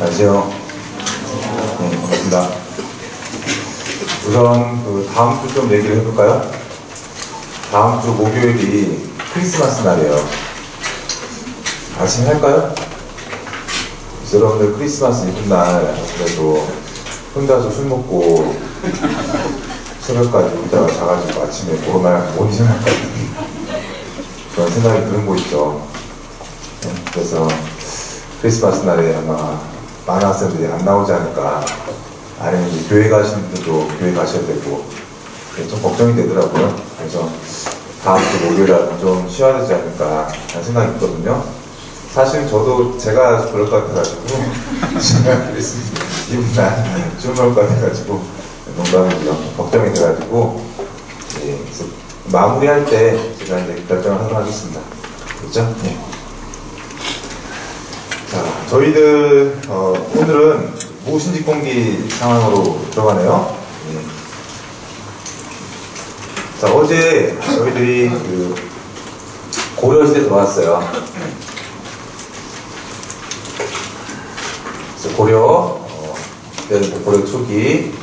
안녕하세요. 네, 반갑습니다. 우선 다음 주 좀 얘기를 해볼까요? 다음 주 목요일이 크리스마스 날이에요. 아침 할까요? 여러분들 크리스마스 이브 날 그래도 혼자서 술 먹고 새벽까지 있다가 자가지고 아침에 코로나 못 일어날 것 같은 그런 생각이 드는 거 있죠. 네, 그래서 크리스마스 날에 아마 많은 학생들이 안 나오지 않을까, 아니면 이제 교회 가시는 분들도 교회 가셔야 되고 좀 걱정이 되더라고요. 그래서 다음 주 목요일에 좀 쉬어야 되지 않을까 하는 생각이 있거든요. 사실 저도 제가 그럴 것 같아가지고 제가 크리스마스 이브 날 굶을 것 같아가지고 농담이고요. 걱정이 돼가지고 그래서 마무리할 때 제가 이제 결정을 하도록 하겠습니다. 그렇죠? 네. 자, 저희들 오늘은 무신직공기 상황으로 들어가네요. 네. 자, 어제 저희들이 고려시대 들어왔어요. 그래서 고려 초기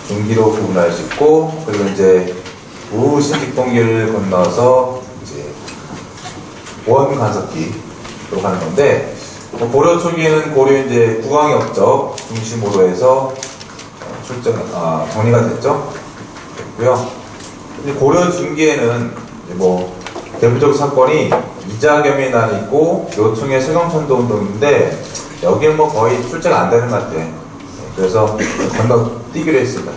중기로 구분할 수 있고, 그리고 이제 무신직공기를 건너서 이제 원간섭기로 가는 건데, 고려 초기에는 고려 이제 국왕역적 중심으로 해서 정리가 됐죠. 됐고요. 고려 중기에는 이제 뭐 대표적 사건이 이자겸이 난 있고 요충의 세경천도 운동인데, 여기는 뭐 거의 출제가 안 되는 것 같아요. 그래서 건너뛰기로 했습니다.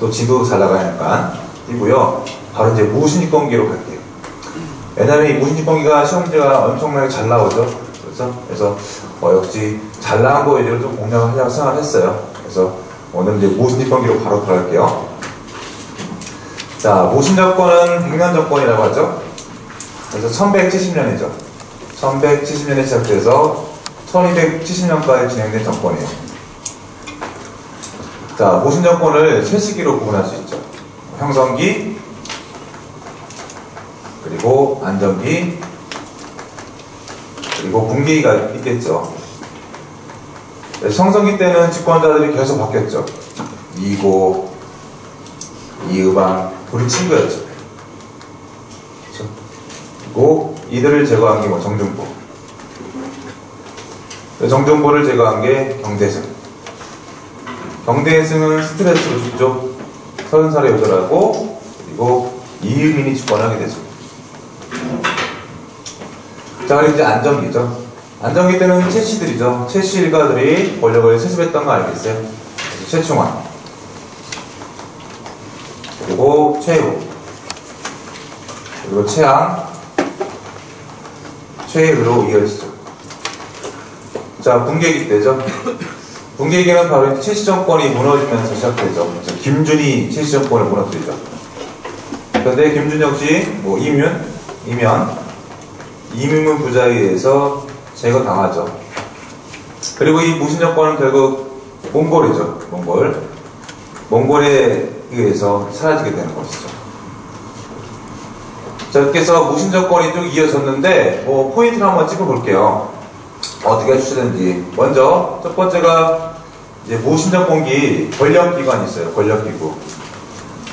또 지도 잘 나가니까 뛰고요. 바로 이제 무신직공기로 갈게요. 왜냐면 이 무신직공기가 시험지가 엄청나게 잘 나오죠. 그래서 역시 잘 나온 거 위주로 좀 공략을 하려고 생각을 했어요. 그래서 오늘 이제 무신직공기로 바로 들어갈게요. 자, 무신정권은 백년정권이라고 하죠. 그래서 1170년이죠. 1170년에 시작돼서 1270년까지 진행된 정권이에요. 자, 무신정권을 세 시기로 구분할 수 있죠. 형성기, 그리고 안정기, 그리고 분기가 있겠죠. 형성기 때는 집권자들이 계속 바뀌었죠. 이고, 이의방, 둘이 친구였죠. 그렇죠? 그리고 이들을 제거한 게 뭐 정중부. 정중부를 제거한 게 경대승. 경대승은 스트레스로 죽죠. 30살의 여자라고, 그리고 이의민이 집권하게 되죠. 자, 그리고 이제 안정기죠. 안정기 때는 최씨들이죠. 최씨 일가들이 권력을 세습했던 거 알겠어요? 최충원, 그리고 최후, 그리고 최항, 최의로 이어지죠. 자, 분계기 때죠. 분계기는 바로 최씨 정권이 무너지면서 시작되죠. 김준이 최씨 정권을 무너뜨리죠. 그런데 김준 역시 뭐 이민문 부자에 의해서 제거당하죠. 그리고 이 무신정권은 결국 몽골이죠. 몽골에 의해서 사라지게 되는 것이죠. 자, 이렇게 해서 무신정권이 쭉 이어졌는데 포인트를 한번 찍어볼게요. 어떻게 추진되는지. 먼저 첫 번째가 이제 무신정권기 권력기관이 있어요. 권력기구.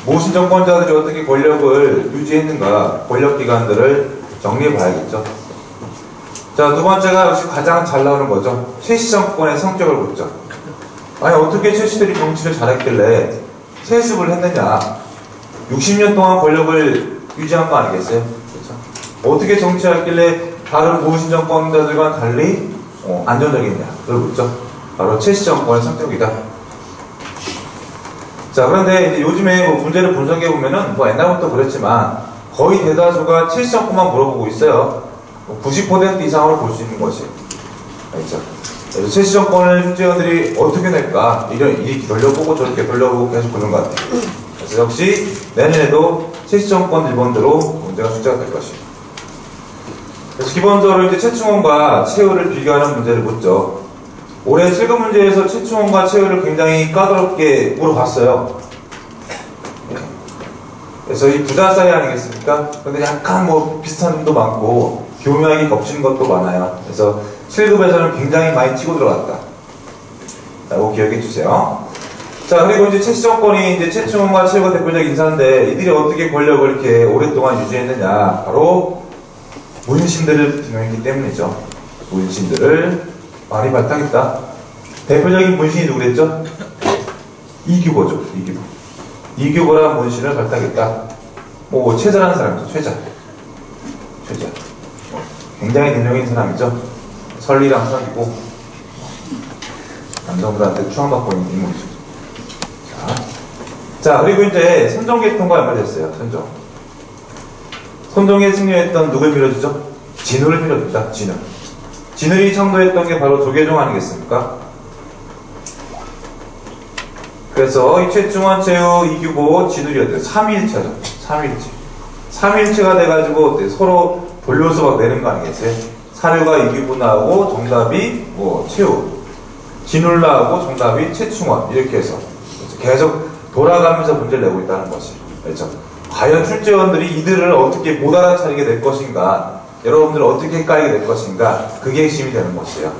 무신정권자들이 어떻게 권력을 유지했는가, 권력기관들을 정리해봐야겠죠. 자, 두 번째가 역시 가장 잘 나오는 거죠. 최씨 정권의 성격을 묻죠. 아니, 어떻게 최씨들이 정치를 잘했길래 세습을 했느냐. 60년 동안 권력을 유지한 거 아니겠어요? 그렇죠? 어떻게 정치했길래 다른 무신정권자들과 달리 안정적이냐. 그걸 묻죠. 바로 최씨 정권의 성격이다. 자, 그런데 이제 요즘에 문제를 분석해보면은 옛날부터 그랬지만 거의 대다수가 최씨 정권만 물어보고 있어요. 90% 이상을 볼 수 있는 것이. 알겠죠? 그래서 최씨 정권을 출제원들이 어떻게 낼까? 이렇게 돌려보고 저렇게 돌려보고 계속 그런 것 같아요. 그래서 역시 내년에도 최씨 정권 1번대로 문제가 출제가 될 것이에요. 그래서 기본적으로 이제 최충원과 최후를 비교하는 문제를 묻죠. 올해 7급 문제에서 최충원과 최후를 굉장히 까다롭게 물어봤어요. 그래서 이 부자 사이 아니겠습니까? 근데 약간 비슷한 점도 많고 교묘하게 겹치는 것도 많아요. 그래서 7급에서는 굉장히 많이 치고 들어갔다. 라고 기억해 주세요. 자, 그리고 이제 최씨 정권이 이제 최충원과 최후가 대표적 인사인데 이들이 어떻게 권력을 이렇게 오랫동안 유지했느냐. 바로 문신들을 등용했기 때문이죠. 문신들을 많이 발탁했다. 대표적인 문신이 누구랬죠? 이규보죠. 이규보라는 문신을 발탁했다. 뭐 최자라는 사람이죠. 최자. 굉장히 대표적인 사람이죠. 설리랑 사귀고 남성들한테 추앙받고 있는 인물이죠. 자, 그리고 이제 선종계통과 연결됐어요. 선종에 승리했던 누굴 밀어주죠? 진우를 밀어줬다. 진울이 청도했던 게 바로 조계종 아니겠습니까? 그래서 이 최충원, 최후, 이규보, 진울이었대요. 3일체죠. 3일체가 돼가지고 서로 돌려서 막 내는 거 아니겠어요? 사료가 이규보 나오고 정답이 뭐 최후, 진울 나오고 정답이 최충원, 이렇게 해서 계속 돌아가면서 문제를 내고 있다는 것이. 그렇죠? 과연 출제원들이 이들을 어떻게 못 알아차리게 될 것인가, 여러분들을 어떻게 헷갈리게 될 것인가, 그게 핵심이 되는 것이에요.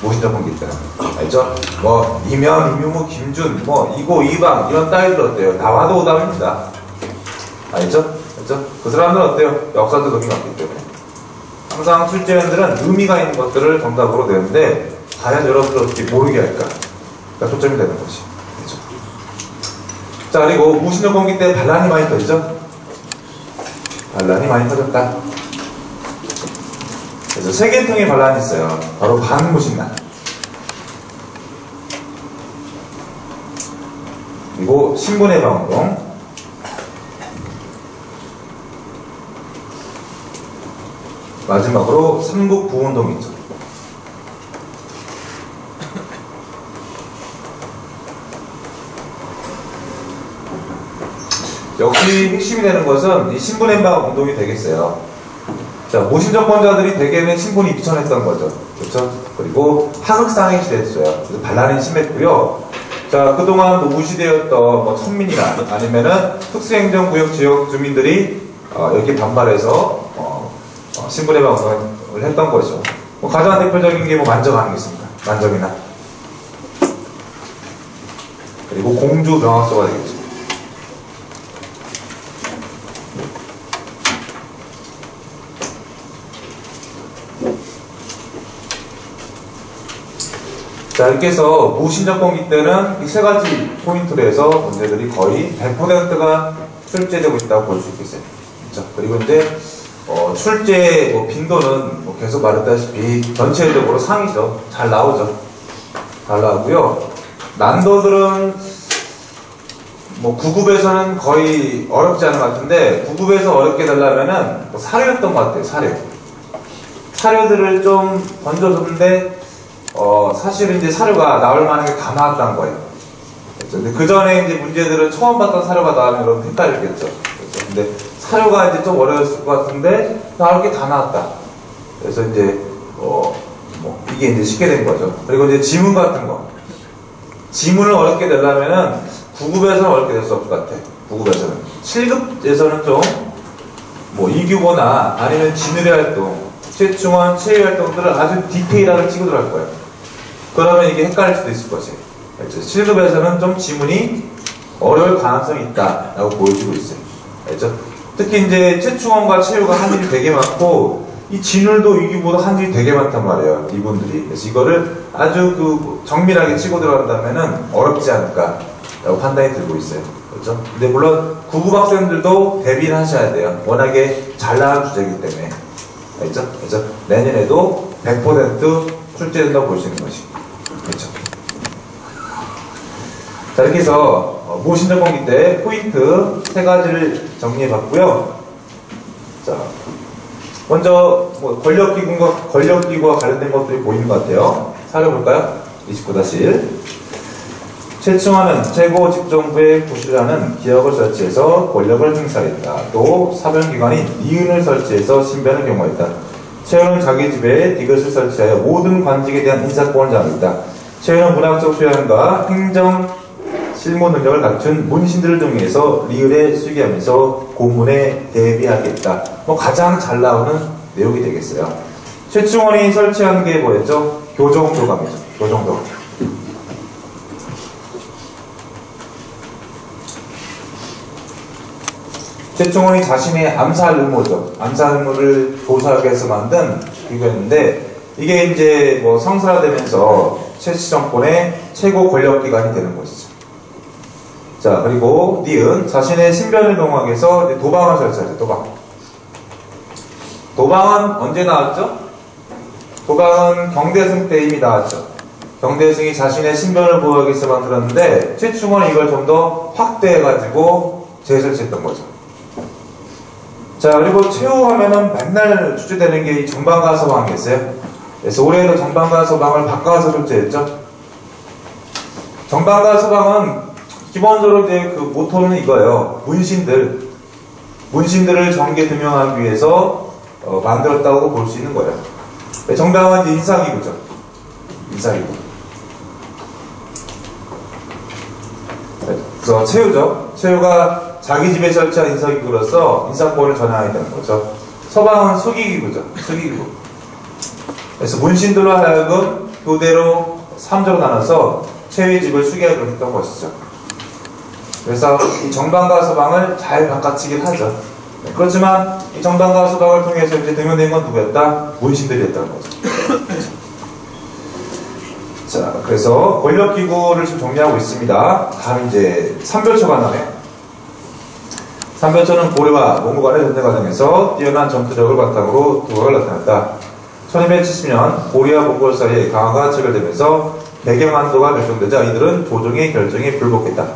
무신정권기 때는. 알죠? 뭐 이면, 이뮤무, 김준, 뭐 이고, 이방 이런 따위들 어때요? 나와도 오답입니다. 알죠? 그 사람들은 어때요? 역사도 의미 없기 때문에. 항상 출제원들은 의미가 있는 것들을 정답으로 내는데 과연 여러분들 어떻게 모르게 할까? 그러니까 초점이 되는 것이. 그렇죠? 자, 그리고 무신정권기 때 반란이 많이 터지죠? 반란이 많이 터졌다. 그래서 세 계통의 반란이 있어요. 바로 반무신란, 그리고 신분해방운동, 마지막으로 삼국부운동이 있죠. 역시 핵심이 되는 것은 이 신분해방 운동이 되겠어요. 자, 무신정권자들이 대개는 신분이 비천했던 거죠. 그렇죠? 그리고 하극상의 시대였어요. 그래서 반란이 심했고요. 자, 그동안 뭐 무시되었던 뭐 천민이나 아니면은 특수행정구역 지역 주민들이 여기 반발해서 신분해방 운동을 했던 거죠. 뭐 가장 대표적인 게 뭐 만적 아니겠습니까? 만적이나. 그리고 공주 명학소가 되겠죠. 자, 이렇게 해서 무신정권기 때는 이 세 가지 포인트로 해서 문제들이 거의 100%가 출제되고 있다고 볼 수 있겠어요. 그렇죠? 그리고 이제 출제 빈도는 계속 말했다시피 전체적으로 상이죠. 잘 나오죠. 잘 나오고요. 난도들은 뭐 9급에서는 거의 어렵지 않은 것 같은데 9급에서 어렵게 되려면은 사료였던 것 같아요. 사료들을 좀 던져줬는데 사실은 이제 사료가 나올 만한 게 다 나왔다는 거예요. 그렇죠? 근데 그 전에 이제 문제들은 처음 봤던 사료가 나오면 여러분 헷갈리겠죠. 그렇죠? 근데 사료가 이제 좀 어려웠을 것 같은데 나올 게 다 나왔다. 그래서 이제 이게 이제 쉽게 된 거죠. 그리고 이제 지문 같은 거. 지문을 어렵게 내려면은 9급에서는 어렵게 될 수 없을 것 같아. 9급에서는. 7급에서는 좀 뭐 이규보나 아니면 진울의 활동, 최충원, 최유 활동들을 아주 디테일하게 치고 들어갈 거예요. 그러면 이게 헷갈릴 수도 있을 것이에요. 7급에서는 좀 지문이 어려울 가능성이 있다라고 보여주고 있어요. 알죠? 특히 이제 최충원과 최유가 한 일이 되게 많고 이 진울도 이규보도 한 일이 되게 많단 말이에요. 이분들이. 그래서 이거를 아주 정밀하게 치고 들어간다면은 어렵지 않을까라고 판단이 들고 있어요. 그렇죠? 근데 물론 9급 학생들도 대비를 하셔야 돼요. 워낙에 잘 나간 주제이기 때문에. 알죠? 그래서 내년에도 100% 출제된다고 볼 수 있는 것이. 그렇죠? 자, 이렇게 해서 무신정권기 때 포인트 3가지를 정리해봤고요. 자, 먼저 권력기구와 관련된 것들이 보이는 것 같아요. 살펴볼까요? 29-1. 최충원은 최고 집정부의 구실하는 기역을 설치해서 권력을 행사했다. 또 사변기관인 니은을 설치해서 신변을 경호했다. 최후는 자기 집에 디귿을 설치하여 모든 관직에 대한 인사권을 장악했다. 최후는 문학적 소양과 행정 실무 능력을 갖춘 문신들을 등에서 리을에 수기하면서 고문에 대비하겠다. 가장 잘 나오는 내용이 되겠어요. 최충원이 설치한 게 뭐였죠? 교정도감이죠. 교정도감. 최충원이 자신의 암살 음모죠. 암살 음모를 조사하기 위해서 만든 기구였는데, 이게 이제 뭐 성사되면서 최씨 정권의 최고 권력기관이 되는 것이죠. 자, 그리고 니은 자신의 신변을 동하기 위해서 이제 도방을 설치하죠. 도방은 언제 나왔죠? 도방은 경대승 때 이미 나왔죠. 경대승이 자신의 신변을 보호하기 위해서 만들었는데, 최충원은 이걸 좀 더 확대해가지고 재설치했던 거죠. 자, 그리고 최후 하면은 맨날 출제되는 게 이 정방가 서방이 있어요. 그래서 올해도 정방가 서방을 바꿔서 출제했죠. 정방가 서방은 기본적으로 이제 그 모토는 이거예요. 문신들을 정계 규명하기 위해서 만들었다고 볼 수 있는 거예요. 정방은 이제 인사기구죠. 인사기구. 그래서 최후가 자기 집에 설치한 인사기구로서 인사권을 전향하게 되는 거죠. 서방은 수기기구죠. 수기기구. 그래서 문신들로 하여금 교대로 3조로 나눠서 최후의 집을 수기하도록 했던 것이죠. 그래서 이 정방과 서방을 잘 바꿔치긴 하죠. 그렇지만 이 정방과 서방을 통해서 이제 등용된 건 누구였다? 문신들이었다는 거죠. 자, 그래서 권력기구를 지금 정리하고 있습니다. 다음 이제 삼별초가 나네요. 삼별초는 고려와 몽고 간의 전쟁 과정에서 뛰어난 전투력을 바탕으로 두각을 나타냈다. 1270년 고려와 몽골 사이에 강화가 체결되면서 백영한도가 결정되자 이들은 조정의 결정에 불복했다.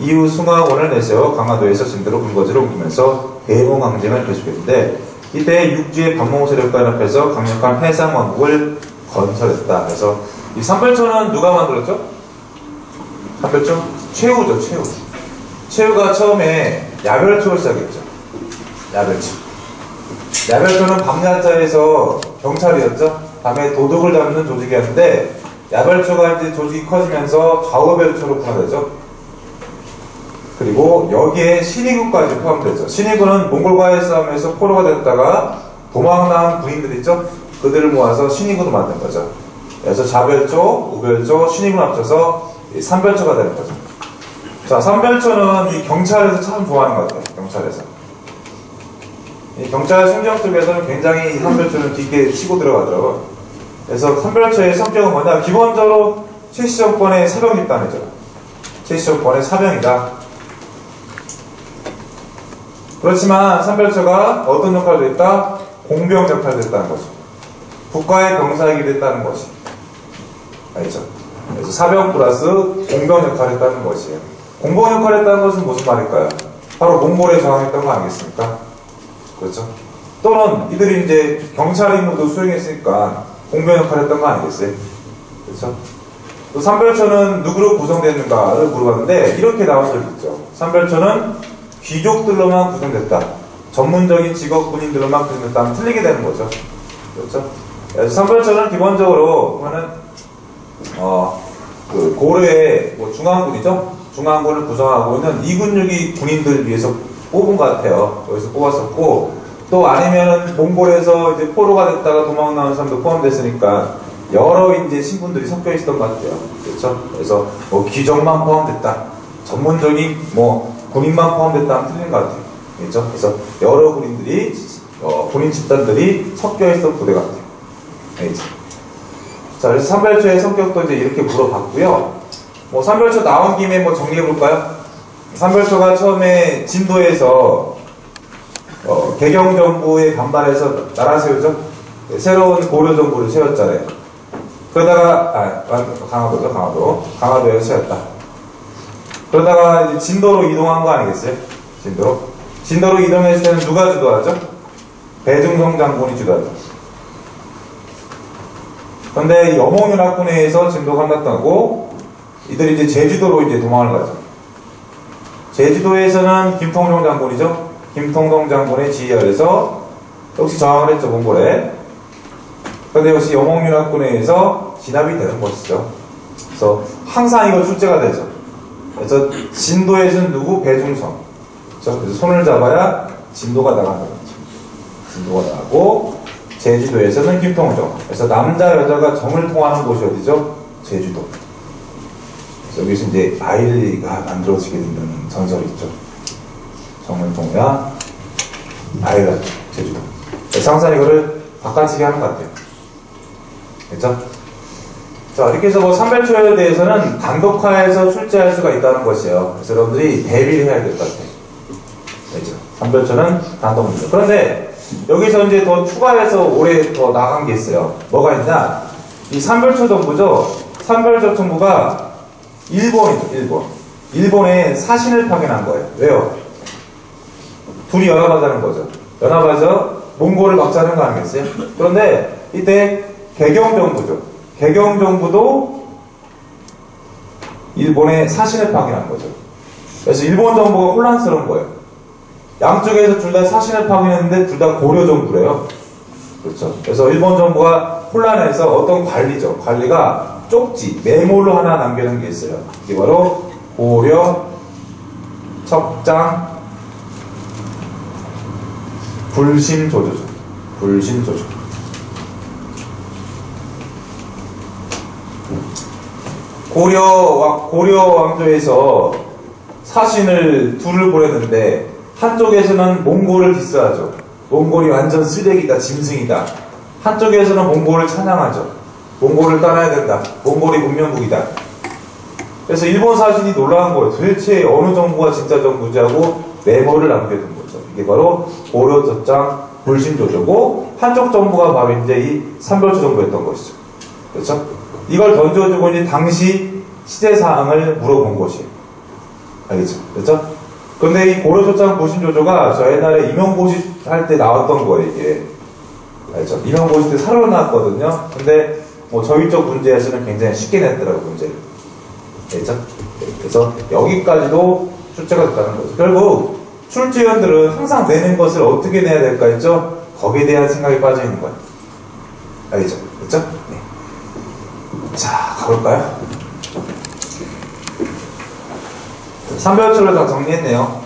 이후 숭화원을 내세워 강화도에서 진도로 근거지를 옮기면서 대몽항쟁을 계속했는데, 이때 육지의 반몽 세력과 연합해서 강력한 해상왕국을 건설했다. 그래서 이 삼별초는 누가 만들었죠? 삼별초? 최후죠, 최후. 최후가 처음에 야별초를 시작했죠. 야별초는 밤야자에서 경찰이었죠. 밤에 도둑을 잡는 조직이었는데, 야별초가 이제 조직이 커지면서 좌우별초로 분화되죠. 그리고 여기에 신의구까지 포함되죠. 신의구는 몽골과의 싸움에서 포로가 됐다가 도망나온 군인들 있죠? 그들을 모아서 신의구도 만든 거죠. 그래서 좌별초, 우별초, 신의구를 합쳐서 삼별초가 되는 거죠. 자, 삼별초는 이 경찰에서 참 좋아하는 것 같아요. 경찰에서. 이 경찰 순정 쪽에서는 굉장히 이 삼별초는 깊게 치고 들어가더라고요. 그래서 삼별초의 성격은 뭐냐? 기본적으로 최씨 정권의 사병 집단이죠. 최씨 정권의 사병이다. 그렇지만 삼별초가 어떤 역할을 했다? 공병 역할을 했다는 거죠. 국가의 병사이기 됐다는 것이. 알죠? 그래서 사병 플러스 공병 역할을 했다는 것이에요. 공병 역할을 했다는 것은 무슨 말일까요? 바로 몽골에 저항했던 거 아니겠습니까? 그렇죠? 또는 이들이 이제 경찰 임무도 수행했으니까 공병 역할을 했던 거 아니겠어요? 그렇죠? 또 삼별초는 누구로 구성됐는가를 물어봤는데 이렇게 나온 적이 있죠. 삼별초는 귀족들로만 구성됐다. 전문적인 직업 군인들로만 구성됐다 하면 틀리게 되는 거죠. 그렇죠? 그래서 삼별초는 기본적으로 보면은 그 고려의 뭐 중앙군이죠. 중앙군을 구성하고 있는 이군육이 군인들 위해서 뽑은 것 같아요. 여기서 뽑았었고, 또 아니면은 몽골에서 이제 포로가 됐다가 도망 나온 사람도 포함됐으니까 여러 이제 신분들이 섞여 있었던 것 같아요. 그렇죠? 그래서 뭐 귀족만 포함됐다. 전문적인 뭐 군인만 포함됐다 하면 틀린 것 같아요. 그렇죠? 그래서 여러 군인들이 군인 집단들이 섞여 있었던 부대 같아요. 그렇죠? 자, 그래서 삼별초의 성격도 이제 이렇게 물어봤고요. 뭐 삼별초 나온 김에 뭐 정리해 볼까요? 삼별초가 처음에 진도에서 개경정부에 반발해서 나라 세우죠. 새로운 고려정부를 세웠잖아요. 그러다가 강화도에서 세웠다. 그러다가 이제 진도로 이동한 거 아니겠어요? 진도로 이동했을 때는 누가 주도하죠? 배중성 장군이 주도하죠. 그런데 이 여몽연합군에서 진도가 끝났다고 이들이 이제 제주도로 이제 도망을 가죠. 제주도에서는 김통종 장군이죠. 김통종 장군의 지휘 아래서 역시 저항을 했죠, 몽골에. 그런데 역시 여몽연합군에 의해서 진압이 되는 것이죠. 그래서 항상 이거 출제가 되죠. 그래서 진도에서는 누구? 배중성. 그렇죠? 그래서 손을 잡아야 진도가 나가는 거죠. 진도가 나가고, 제주도에서는 김통종. 그래서 남자 여자가 정을 통하는 곳이 어디죠? 제주도. 여기서 이제 아이가 만들어지게 된다는 전설이 있죠. 정을 통해야 아이가 제주도. 그래서 항상 이거를 바꿔치기 하는 것 같아요. 됐죠? 자, 이렇게 해서 뭐 산별초에 대해서는 단독화해서 출제할 수가 있다는 것이에요. 그래서 여러분들이 대비를 해야 될 것 같아요. 그렇죠? 산별초는 단독 문제. 그런데 여기서 이제 더 추가해서 올해 더 나간 게 있어요. 뭐가 있냐? 이 산별초 정부죠. 산별초 정부가 일본이죠. 일본에 사신을 파견한 거예요. 왜요? 둘이 연합하자는 거죠. 연합해서 몽골을 막자는 거 아니겠어요? 그런데 이때 개경정부죠. 개경정부도 일본에 사신을 파견한 거죠. 그래서 일본 정부가 혼란스러운 거예요. 양쪽에서 둘 다 사신을 파견했는데 둘 다 고려 정부래요. 그렇죠. 그래서 일본 정부가 혼란해서 어떤 관리죠. 관리가 쪽지, 메모를 하나 남겨놓은 게 있어요. 이게 바로 고려 첩장 불신조조죠. 불신조조. 고려 왕조에서 사신을 둘을 보냈는데 한쪽에서는 몽골을 디스하죠. 몽골이 완전 쓰레기다, 짐승이다. 한쪽에서는 몽골을 찬양하죠. 몽골을 따라야 된다. 몽골이 문명국이다. 그래서 일본 사신이 놀라운 거예요. 도대체 어느 정부가 진짜 정부지 하고 메모를 남겨둔 거죠. 이게 바로 고려 첩장 불신조조고 한쪽 정부가 바로 이제 이 산별초 정부였던 것이죠. 그렇죠? 이걸 던져주고 이제 당시 시대사항을 물어본 것이에요. 알겠죠? 그렇죠? 근데 이 고려초장 불신조조가 저 옛날에 임용고시 할 때 나왔던 거예요, 이게. 알죠? 임용고시 때 사료로 나왔거든요. 근데 뭐 저희 쪽 문제에서는 굉장히 쉽게 냈더라고요, 문제를. 알겠죠? 그래서 여기까지도 출제가 됐다는 거죠. 결국 출제위원들은 항상 내는 것을 어떻게 내야 될까 했죠? 거기에 대한 생각이 빠져 있는 거예요. 알겠죠? 그렇죠? 네. 자, 가볼까요? 산별초를 다 정리했네요.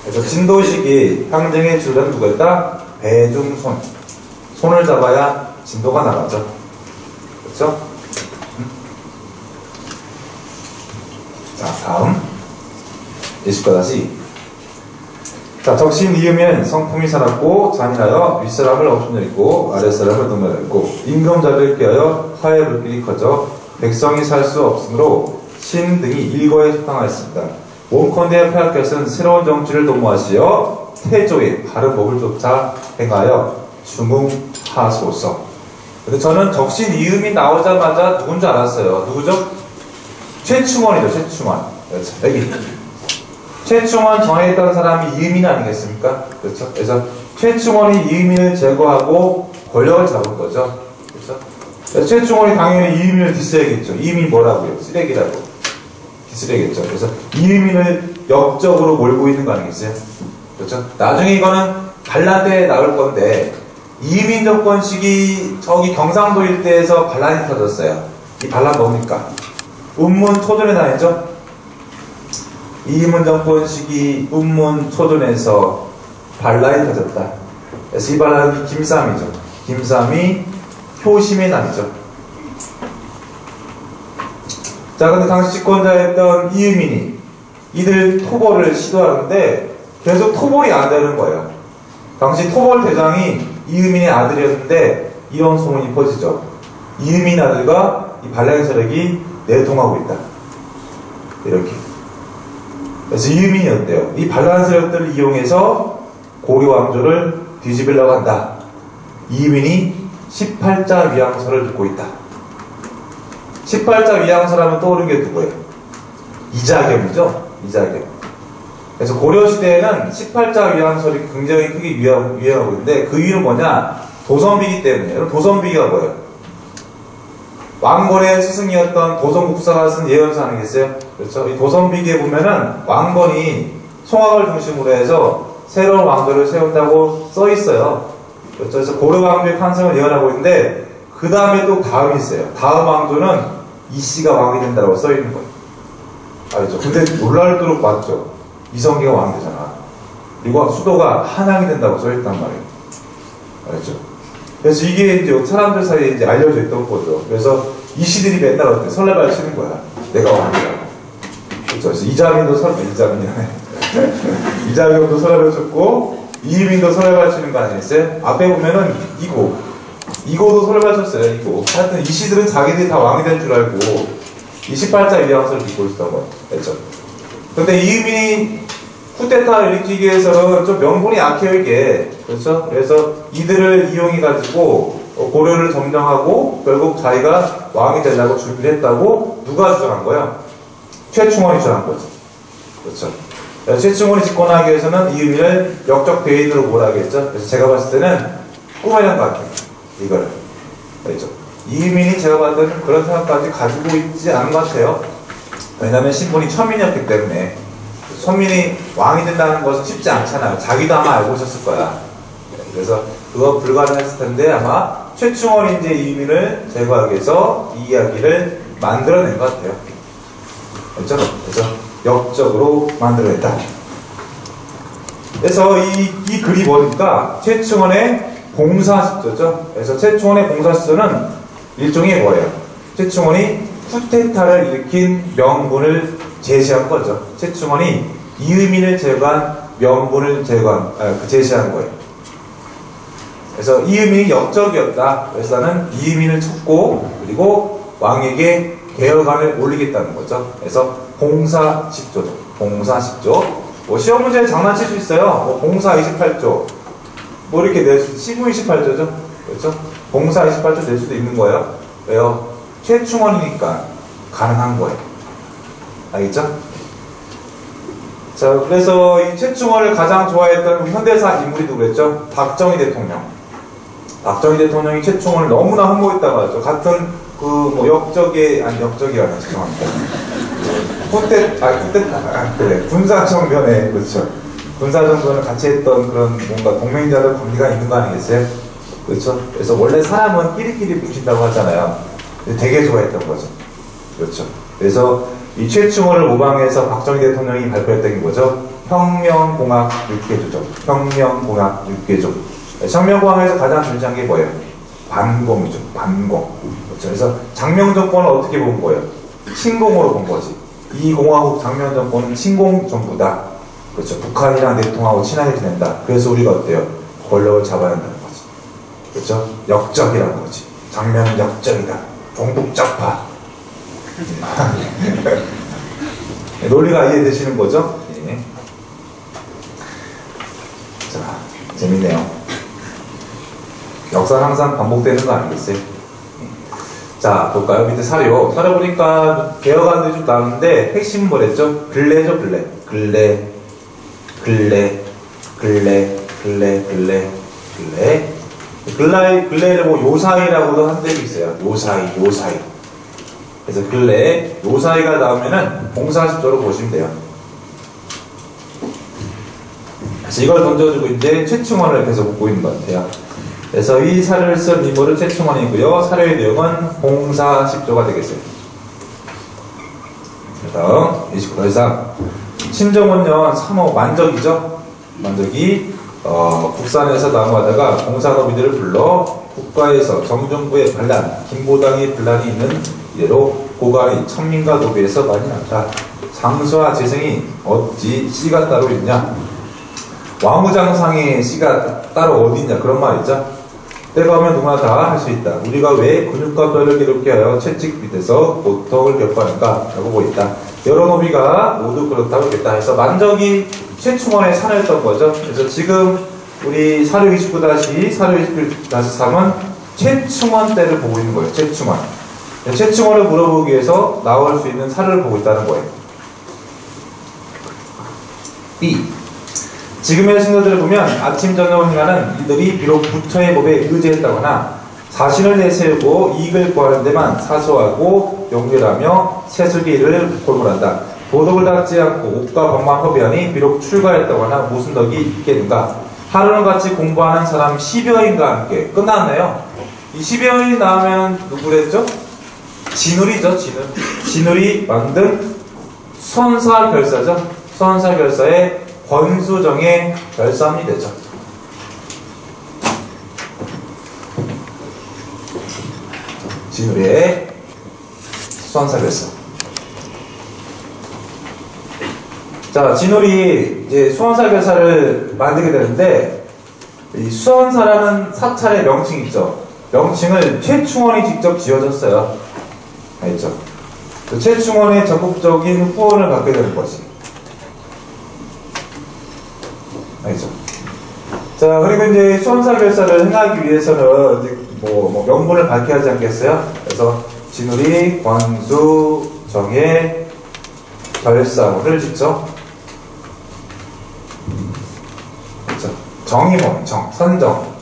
그래서 진도식이 항쟁의 줄은 누구였다? 배중손. 손을 잡아야 진도가 나가죠. 그렇죠? 자, 다음 20과 다시. 자, 적신 이으면 성품이 살았고 잔인하여 윗사람을 엄청내리고 아랫사람을 동멸했고 임금자를 꾀하여 화해 불길이 커져 백성이 살 수 없으므로 신 등이 일거에 소탕하였습니다. 원컨대 폐하께서는 새로운 정치를 도모하시어 태조의 바른 법을 쫓아 행하여 중흥하소서. 근데 저는 적신 이음이 나오자마자 누군 줄 알았어요. 누구죠? 최충원이죠. 최충원. 그렇죠. 여기 최충원 전에 있던 사람이 이음인 아니겠습니까? 그렇죠. 그래서 최충원이 이음인을 제거하고 권력을 잡은 거죠. 그렇죠. 그래서 최충원이 당연히 이음인을 디스해야겠죠. 이음인 뭐라고요? 쓰레기라고 디스해야겠죠. 그래서 이음인을 역적으로 몰고 있는 거 아니겠어요? 그렇죠. 나중에 이거는 반란대에 나올 건데 이민 정권식이 저기 경상도 일대에서 반란이 터졌어요. 이 반란 뭡니까? 운문 초전에 나뉘죠? 이민 정권 시기 운문 초전에서 반란이 터졌다. 그래서 이 반란이 김삼이죠. 김삼이 효심에 나뉘죠. 자, 근데 당시 집권자였던 이유민이 이들 토벌을 시도하는데 계속 토벌이 안 되는 거예요. 당시 토벌 대장이 이유민의 아들이었는데 이런 소문이 퍼지죠. 이유민 아들과 이 반란 세력이 내통하고 있다. 이렇게. 그래서 이유민이 어때요? 이 반란 세력들을 이용해서 고려 왕조를 뒤집으려고 한다. 이유민이 18자 위양서를 듣고 있다. 18자 위양서라면 떠오르는 게 누구예요? 이자겸이죠. 이자겸. 그래서 고려시대에는 18자 위양설이 굉장히 크게 유행하고 있는데 그 이유는 뭐냐? 도선비기 때문이에요. 여러분, 도선비기가 뭐예요? 왕건의 스승이었던 도선국사가 쓴 예언서 아니겠어요? 그렇죠? 이 도선비기에 보면은 왕건이 송악을 중심으로 해서 새로운 왕조를 세운다고 써 있어요. 그렇죠? 그래서 고려 왕조의 탄생을 예언하고 있는데 그 다음에 또 다음이 있어요. 다음 왕조는 이씨가 왕이 된다고 써 있는 거예요. 알죠? 근데 놀랄도록 맞죠? 이성계가 왕이 되잖아. 그리고 수도가 한양이 된다고 써있단 말이에요. 알죠? 그래서 이게 이제 사람들 사이에 이제 알려져 있던 거죠. 그래서 이씨들이 맨날 어때? 설레발 치는 거야. 내가 왕이라고. 그렇죠? 그래서 이자민도 이자민도 설레발 쳤고, 이유민도 설을 바치는 거 아니겠어요? 앞에 보면은 이고도 설을 바쳤어요. 이고. 하여튼 이 시들은 자기들이 다 왕이 될 줄 알고 28자 위양서를 믿고 있었던 거예요. 그렇죠? 근데 이유민이 쿠데타를 일으키기 위해서는 좀 명분이 약해요, 이게. 그렇죠? 그래서 이들을 이용해가지고 고려를 점령하고 결국 자기가 왕이 되려고 준비를 했다고 누가 주장한 거예요? 최충원이 주장한 거죠. 그렇죠? 최충원이 집권하기 위해서는 이유민을 역적 대인으로 몰아야겠죠? 그래서 제가 봤을 때는 꿈하는 것 같아요. 이거를. 그렇죠? 이유민이 제가 봤을 때는 그런 생각까지 가지고 있지 않은 것 같아요. 왜냐하면 신분이 천민이었기 때문에. 천민이 왕이 된다는 것은 쉽지 않잖아요. 자기도 아마 알고 있었을 거야. 그래서 그거 불가능했을 텐데 아마 최충원이 이제 이유민을 제거하기 위해서 이 이야기를 만들어낸 것 같아요. 그렇죠? 그래서 역적으로 만들어냈다. 그래서 이 글이 뭐니까 최충원의 공사십조죠. 그래서 최충원의 공사십조는 일종의 뭐예요? 최충원이 쿠데타를 일으킨 명분을 제시한 거죠. 최충원이 이유민을 제거한 명분을 제시한 거예요. 그래서 이유민이 역적이었다. 그래서 나는 이유민을 쳤고 그리고 왕에게 개혁안을 올리겠다는 거죠. 그래서 공사십조죠. 공사십조. 뭐 시험 문제에 장난칠 수 있어요. 뭐 공사 28조. 뭐 이렇게 낼 수, 시부 28조죠. 그렇죠? 공사 28조 낼 수도 있는 거예요. 왜요? 최충원이니까 가능한 거예요. 알겠죠? 자, 그래서 이 최충원을 가장 좋아했던 현대사 인물이 누구였죠? 박정희 대통령. 박정희 대통령이 최충원을 너무나 흠모했다고 하죠. 같은 그 뭐 역적이라면 죄송합니다. 그래. 군사정변에, 그렇죠. 군사정변을 같이 했던 그런 뭔가 동맹자들 관계가 있는 거 아니겠어요? 그렇죠? 그래서 원래 사람은 끼리끼리 뭉친다고 하잖아요. 되게 좋아했던 거죠. 그렇죠. 그래서 이 최충원을 모방해서 박정희 대통령이 발표했던 게 뭐죠? 혁명공학 6개조죠. 혁명공학 6개조. 혁명공학에서 가장 중요한 게 뭐예요? 반공이죠. 반공. 그렇죠. 그래서 장명 정권을 어떻게 본 거예요? 친공으로 본 거지. 이 공화국 장명 정권은 친공 정부다. 그렇죠. 북한이랑 내통하고 친하게 지낸다. 그래서 우리가 어때요? 권력을 잡아야 한다는 거지. 그렇죠? 역적이라는 거지. 장면은 역적이다. 종북적파. 논리가 이해되시는 거죠? 예. 자, 재밌네요. 역사는 항상 반복되는 거 아니겠어요? 자, 볼까요? 밑에 사료. 사료 보니까 개혁안들이 좀 나오는데 핵심은 뭐랬죠? 근래죠, 근래. 근래를 뭐 요사이라고도 한 적이 있어요. 요사이. 그래서 근래, 요사이가 나오면은 공사십조로 보시면 돼요. 그래서 이걸 던져주고 이제 최충원을 계속 보고 있는 것 같아요. 그래서 이 사료를 쓴 인물은 최충원이고요. 사료의 내용은 공사십조가 되겠어요. 다음 29더 이상 신정원년 3호 만적이죠. 만적이 국산에서 나무하다가 공산어비들을 불러 국가에서 정정부의 반란, 김보당의 분란이 있는 이래로 고관이 천민과 노비에서 많이 났다. 장수와 재생이 어찌 씨가 따로 있냐? 왕우장상의 씨가 따로 어디 있냐? 그런 말이죠. 때가 오면 누구나 다 할 수 있다. 우리가 왜 근육과 뼈를 기록게 하여 채찍 밑에서 고통을 겪어하는가? 라고 보있다. 여러 노비가 모두 그렇다고 했다 해서 만적이 최충원의 사료였던 거죠. 그래서 지금 우리 사료 29-3은 최충원 때를 보고 있는 거예요. 최충원. 최충원을 물어보기 위해서 나올 수 있는 사료를 보고 있다는 거예요. B. 지금의 신도들을 보면 아침 저녁을 행하는 이들이 비록 부처의 법에 의지했다거나 자신을 내세우고 이익을 구하는 데만 사소하고 용결하며 세속의 일을 골몰한다. 도덕을 닦지 않고 옥과 법만 허비하니 비록 출가했다거나 무슨 덕이 있겠는가. 하루는 같이 공부하는 사람 10여인과 함께 끝났네요. 이 10여인이 나오면 누구랬죠? 진울이죠. 진울이 만든 수원사결사죠. 수원사결사의 권수정의 결사함이 되죠. 진울의 수원사결사. 자, 진울이 이제 수원사결사를 만들게 되는데 이 수원사라는 사찰의 명칭 있죠. 명칭을 최충원이 직접 지어줬어요. 알죠? 그 최충원의 적극적인 후원을 받게 되는 거지. 알죠? 자, 그리고 이제 수원사 결사를 행하기 위해서는 이제 뭐 명분을 밝혀야 하지 않겠어요? 그래서 진우리, 권수, 정의, 결사를 짓죠. 그렇죠? 정이 뭐예요? 정, 선정,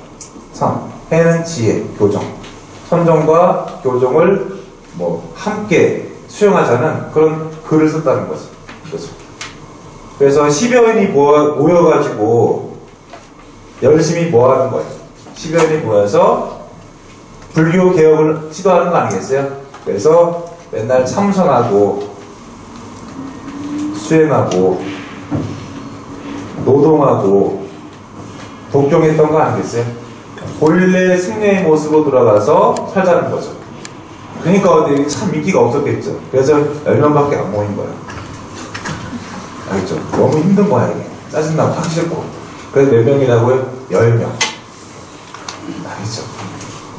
선, 해는 지혜, 교정. 선정과 교정을 뭐 함께 수용하자는 그런 글을 썼다는 거죠. 그렇죠? 그래서 10여인이 모여가지고 열심히 뭐 하는 거예요? 10여인이 모여서 불교 개혁을 시도하는 거 아니겠어요? 그래서 맨날 참선하고 수행하고 노동하고 독경했던 거 아니겠어요? 본래 승려의 모습으로 돌아가서 살자는 거죠. 그러니까 참 인기가 없었겠죠. 그래서 10명밖에 안 모인 거예요. 알겠죠? 너무 힘든 거야 이게. 짜증나고 하기 싫고. 그래서 몇 명이라고요? 10명. 알겠죠?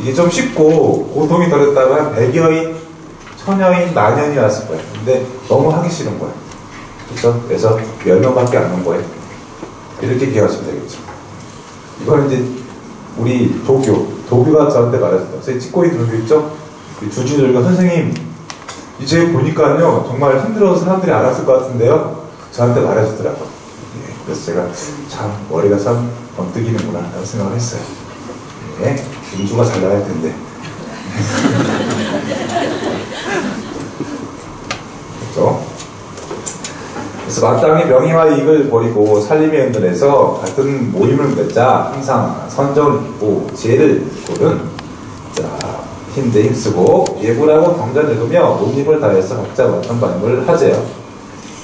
이게 좀 쉽고 고통이 덜했다고 한 100여인, 1000여인, 만연이 왔을 거예요. 근데 너무 하기 싫은 거예요. 그렇죠? 그래서 10명밖에 안 온 거예요. 이렇게 기억하시면 되겠죠. 이거는 이제 우리 도교가 저한테 말해줬다. 저희 찍고 있는 도교 있죠? 주진우가 선생님 이제 보니까요 정말 힘들어서 사람들이 알았을 것 같은데요. 저한테 말해주더라고요. 예, 그래서 제가 참 머리가 참 번뜩이는구나 라고 생각을 했어요. 예, 음수가 잘 나갈 텐데. 그렇죠? 그래서 마땅히 명예와 이익을 버리고 살림의 은근에서 같은 모임을 맺자 항상 선정을 입고 지혜를 고른 힘대 힘쓰고 예불하고 경전 읽으며 몸입을 다해서 각자 맡은 반응을 하재요.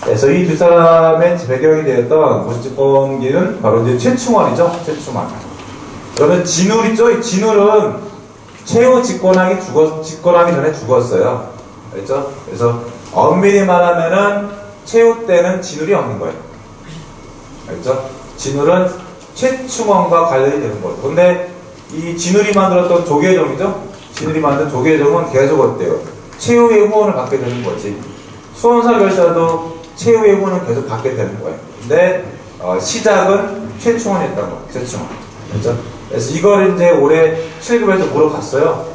그래서 이 두 사람의 배경이 되었던 고시집권기는 바로 이제 최충원이죠. 최충원. 그러면 진울이죠. 이 진울은 최후 집권하기 전에 죽었어요. 알죠? 그래서 엄밀히 말하면은 최후 때는 진울이 없는 거예요. 알죠? 진울은 최충원과 관련이 되는 거죠. 근데 이 진울이 만들었던 조계종이죠? 진울이 만든 조계종은 계속 어때요? 최후의 후원을 받게 되는 거지. 수원사 결사도 최후의 후원을 계속 받게 되는 거예요. 근데 시작은 최충원이었던 거예요. 최충원. 그렇죠? 그래서 이걸 이제 올해 7급에서 물어봤어요.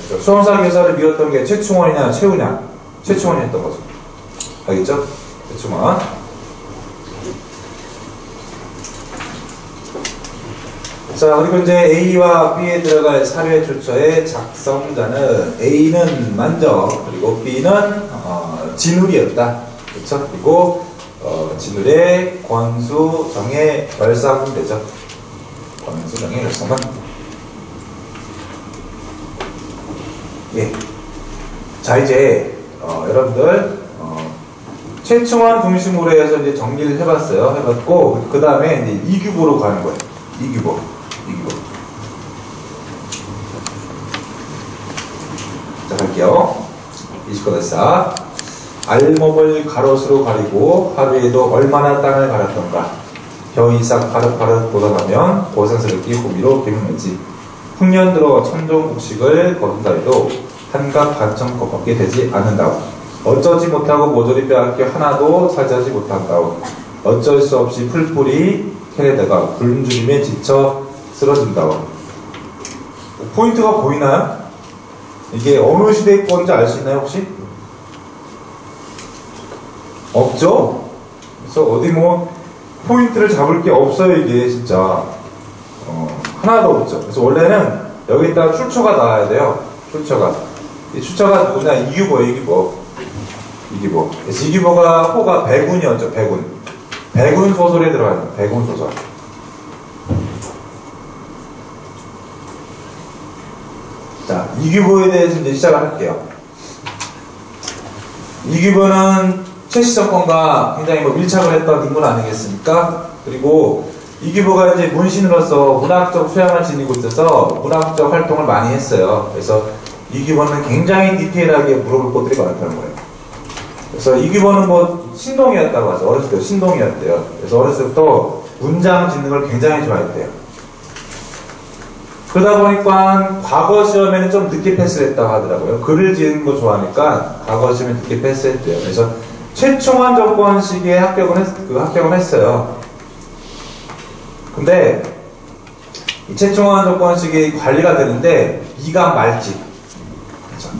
그렇죠? 수원사 결사를 밀었던 게 최충원이냐 최후냐? 최충원이었던 거죠. 알겠죠? 최충원. 자, 그리고 이제 A와 B에 들어갈 사료의 출처의 작성자는 A는 만적, 그리고 B는 진울이었다. 그렇죠? 그리고 진울의 권수, 정의, 결사하면 되죠. 권수, 정의, 결사만. 예. 자, 이제 여러분들 최충원 중심으로 해서 이제 정리를 해봤어요. 해봤고 그 다음에 이제 2규보로 가는 거예요. 2규보. 자, 갈게요. 29-4. 알몸을 가롯으로 가리고 하루에도 얼마나 땅을 갈았던가. 겨이삭 파릇파릇 보다가면 고생스럽게 호미로 비문하지. 흉년 들어 천종국식을 거둔다해도 한갑 반천컵밖에 되지 않는다고. 어쩌지 못하고 모조리 빼앗겨 하나도 차지하지 못한다고. 어쩔 수 없이 풀뿌리 캐내다가 굶주림에 지쳐 쓰러진다고. 포인트가 보이나요? 이게 어느 시대의 건지 알 수 있나요 혹시? 없죠? 그래서 어디 뭐 포인트를 잡을 게 없어요 이게 진짜. 하나도 없죠. 그래서 원래는 여기다가 출처가 나와야 돼요. 출처가. 이 출처가 뭐냐? 이규보. 그래서 이규보가 호가 백운이었죠. 백운 소설에 들어가요. 백운 소설. 자, 이규보에 대해서 이제 시작을 할게요. 이규보는 최씨 정권과 굉장히 밀착을 했던 인물 아니겠습니까? 그리고 이규보가 이제 문신으로서 문학적 소양을 지니고 있어서 문학적 활동을 많이 했어요. 그래서 이규보는 굉장히 디테일하게 물어볼 것들이 많다는 거예요. 그래서 이규보는 뭐 신동이었다고 하죠. 어렸을 때 신동이었대요. 그래서 어렸을 때부터 문장 짓는 걸 굉장히 좋아했대요. 그러다 보니까 과거 시험에는 좀 늦게 패스를 했다고 하더라고요. 글을 지는 거 좋아하니까 과거 시험에 늦게 패스했대요. 그래서 최충원 조건 시기에 합격은 했어요. 근데 이 최충원 조건 시기 관리가 되는데 미감 말직, 그렇죠?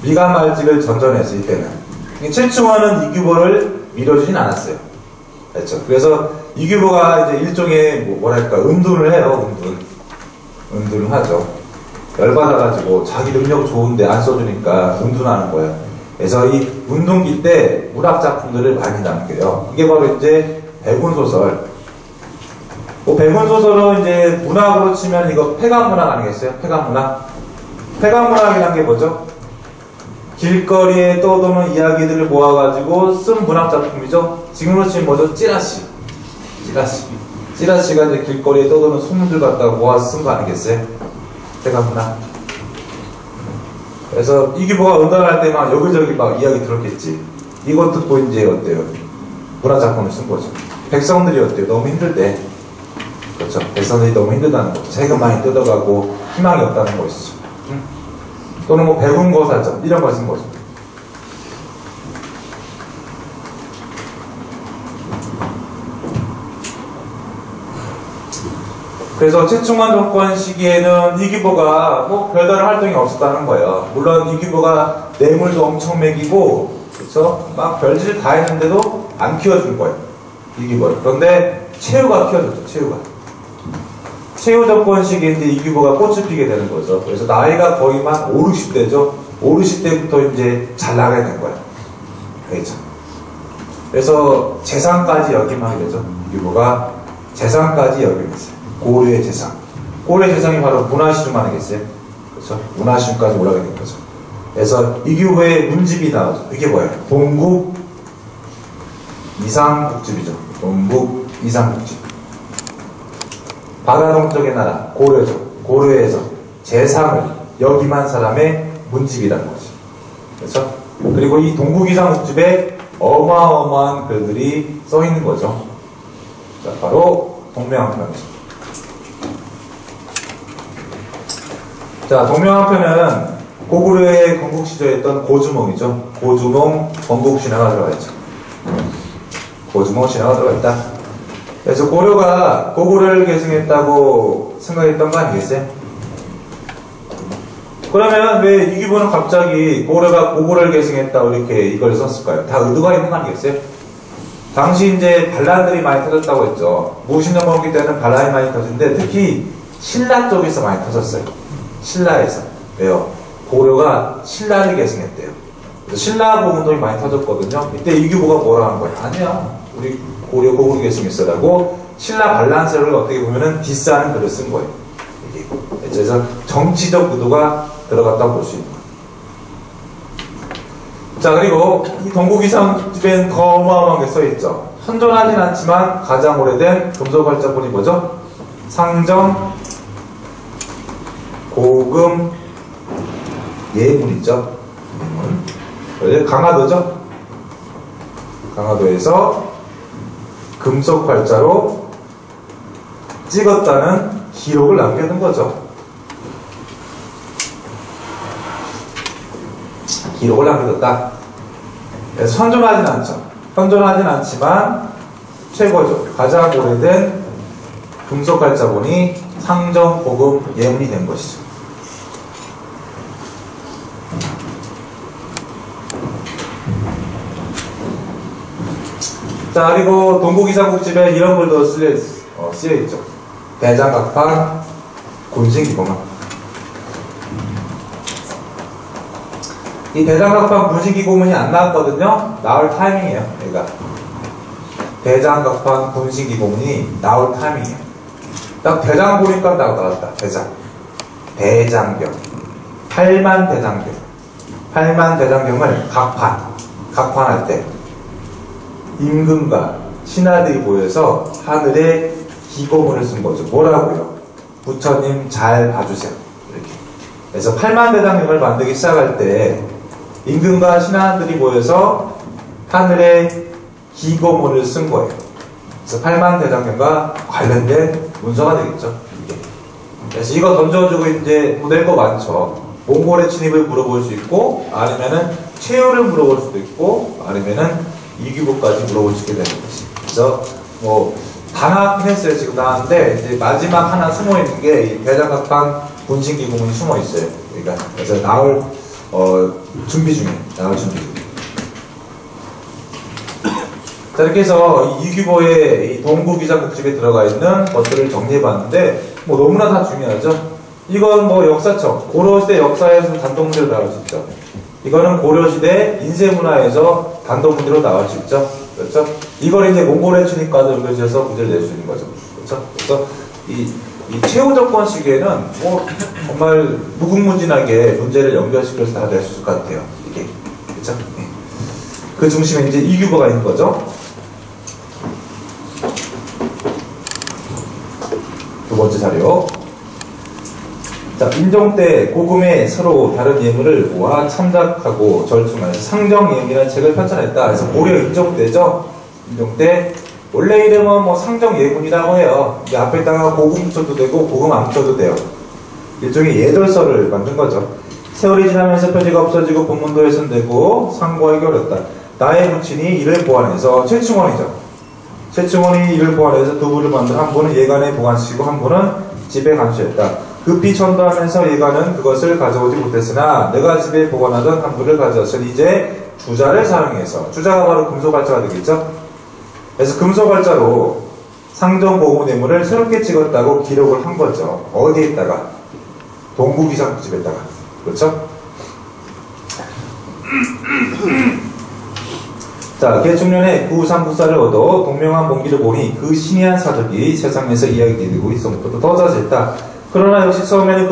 미감 말직을 전전해서 이때는 최충원은 이규보를 밀어주진 않았어요. 그렇죠? 그래서 이규보가 이제 일종의 뭐랄까 은둔을 해요. 은둔을 하죠. 열받아가지고 자기 능력 좋은데 안 써주니까 은둔하는 거예요. 그래서 이 운동기 때 문학 작품들을 많이 남겨요. 이게 바로 이제 백운소설. 백운소설은 이제 문학으로 치면 이거 폐가문학 아니겠어요? 폐가문학. 폐가문학이란 게 뭐죠? 길거리에 떠도는 이야기들을 모아가지고 쓴 문학 작품이죠. 지금으로 치면 뭐죠? 찌라시. 찌라시가 이제 길거리에 떠도는 소문들 갖다가 모아서 쓴 거 아니겠어요? 폐가문학. 그래서 이규보가 은둔할 때 막 여기저기 막 이야기 들었겠지. 이것 듣고 이제 어때요? 문학 작품을 쓴 거죠. 백성들이 어때요? 너무 힘들대. 그렇죠. 백성들이 너무 힘들다는 거죠. 세금 많이 뜯어가고 희망이 없다는 것이죠. 또는 뭐 백운거사죠. 이런 걸 쓴 거죠. 그래서 최충원 정권 시기에는 이규보가 뭐 별다른 활동이 없었다는 거예요. 물론 이규보가 뇌물도 엄청 먹이고, 그렇죠? 막 별짓을 다 했는데도 안 키워준 거예요. 이규보를. 그런데 최후가 키워줬죠. 최후 정권 시기인데 이규보가 꽃을 피게 되는 거죠. 그래서 나이가 거의 막 5, 60대죠. 5, 60대부터 이제 잘 나가게 된 거예요. 그렇죠. 그래서 재산까지 역임하게 되죠. 이규보가 재산까지 역임했어요. 고려의 재상. 고려의 재상이 바로 문화시중 아니겠어요? 그렇죠? 문화시중까지 올라가게 된 거죠. 그래서 이규보의 문집이 나오죠. 이게 뭐예요? 동국 이상국집이죠. 동국 이상국집. 바다 동쪽의 나라, 고려죠. 고려에서 재상을 역임한 사람의 문집이라는 거지. 그렇죠? 그리고 이 동국 이상국집에 어마어마한 글들이 써 있는 거죠. 자, 바로 동명한편이죠. 자, 동명한편은 고구려의 건국시조였던 고주몽이죠. 고주몽 건국신화가 들어가 있죠. 고주몽 신화가 들어가 있다. 그래서 고려가 고구려를 계승했다고 생각했던 거 아니겠어요? 그러면 왜 이규보는 갑자기 고려가 고구려를 계승했다고 이렇게 이걸 썼을까요? 다 의도가 있는 거 아니겠어요? 당시 이제 반란들이 많이 터졌다고 했죠. 무신년 건기 때는 반란이 많이 터졌는데 특히 신라 쪽에서 많이 터졌어요. 신라에서. 왜요? 고려가 신라를 계승했대요. 그래서 신라 고문동이 많이 터졌거든요. 이때 이규보가 뭐라 한 거예요? 아니야. 우리 고려 고구려 계승했어라고 신라 반란세를 어떻게 보면은 디스하는 글을 쓴 거예요. 이게. 그래서 정치적 의도가 들어갔다고 볼 수 있는 거예요. 자, 그리고 이 동국이상집에는 더 어마어마한 게 써있죠. 선전하진 않지만 가장 오래된 금속활자본이 뭐죠? 상정 고금 예문이죠. 예문. 강화도죠. 강화도에서 금속활자로 찍었다는 기록을 남겨둔 거죠. 기록을 남겨뒀다. 그래서 선전하진 않죠. 선전하진 않지만 최고죠. 가장 오래된 금속활자본이 상정고금 예문이 된 것이죠. 자, 그리고 동국이상국집에 이런 글도 쓰여있죠. 대장각판 군신기고문. 이 대장각판 군신기고문이 안 나왔거든요. 나올 타이밍이에요. 얘가 대장각판 군신기고문이 나올 타이밍이에요. 딱 대장 보니까 나왔다. 대장경. 8만 대장경. 8만 대장경을 각판할 때 임금과 신하들이 모여서 하늘에 기고문을 쓴 거죠. 뭐라고요? 부처님 잘 봐주세요. 이렇게. 그래서 8만 대장경을 만들기 시작할 때 임금과 신하들이 모여서 하늘에 기고문을 쓴 거예요. 그래서 8만 대장경과 관련된 문서가 되겠죠. 이게. 그래서 이거 던져주고 이제 낼 거 많죠. 몽골의 진입을 물어볼 수 있고, 아니면은 최후를 물어볼 수도 있고, 아니면은 이규보까지 물어볼 수 있게 되는 거지. 그래서 뭐 다 나왔긴 했어요. 지금 나왔는데 이제 마지막 하나 숨어 있는 게 이 대장갑판 군신기구문이 숨어 있어요. 그러니까 그래서 나올 준비 중에 나올 준비 중. 자, 이렇게 해서 이규보의 이 동국이장국집에 들어가 있는 것들을 정리해봤는데 뭐 너무나 다 중요하죠. 이건 뭐 역사청, 고려시대 역사에서 단독문제로 나올 수 있죠. 이거는 고려시대 인쇄문화에서 단독문제로 나올 수 있죠. 그렇죠? 이걸 이제 몽골의 출입과도 연결지어서 문제를 낼 수 있는 거죠. 그렇죠? 그래서 이 최후 정권 시기에는 뭐 정말 무궁무진하게 문제를 연결시켜서 다 낼 수 있을 것 같아요. 이게. 그렇죠? 그 중심에 이제 이규보가 있는 거죠. 두 번째 자료. 자, 인종 때 고금에 서로 다른 예물을 모아 참작하고 절충하여서 상정예문이라는 책을 편찬했다. 그래서 고려 인종 때죠. 인종 때 원래 이름은 뭐 상정예문이라고 해요. 이게 앞에다가 고금 붙여도 되고 고금 안 붙여도 돼요. 일종의 예절서를 만든 거죠. 세월이 지나면서 표지가 없어지고 본문도 훼손되고 상고하기 어렵다. 나의 부친이 이를 보완해서 최충원이죠. 최충원이 이를 보완해서 두 부를 만들어 한 부는 예관에 보관시키고 한 부는 집에 감수했다. 급히 전도하면서 예관은 그것을 가져오지 못했으나 내가 집에 보관하던 한 부를 가져왔으니 이제 주자를 사용해서, 주자가 바로 금소발자가 되겠죠. 그래서 금소발자로 상정고금뇌물을 새롭게 찍었다고 기록을 한 거죠. 어디에다가? 동국이장국집에다가. 그렇죠? 자, 개중년에 구상국사를 얻어 동명한 봉기를 보니 그 신이한 사적이 세상에서 이야기되고 있음부터 더 자세했다. 그러나 역시 처음에는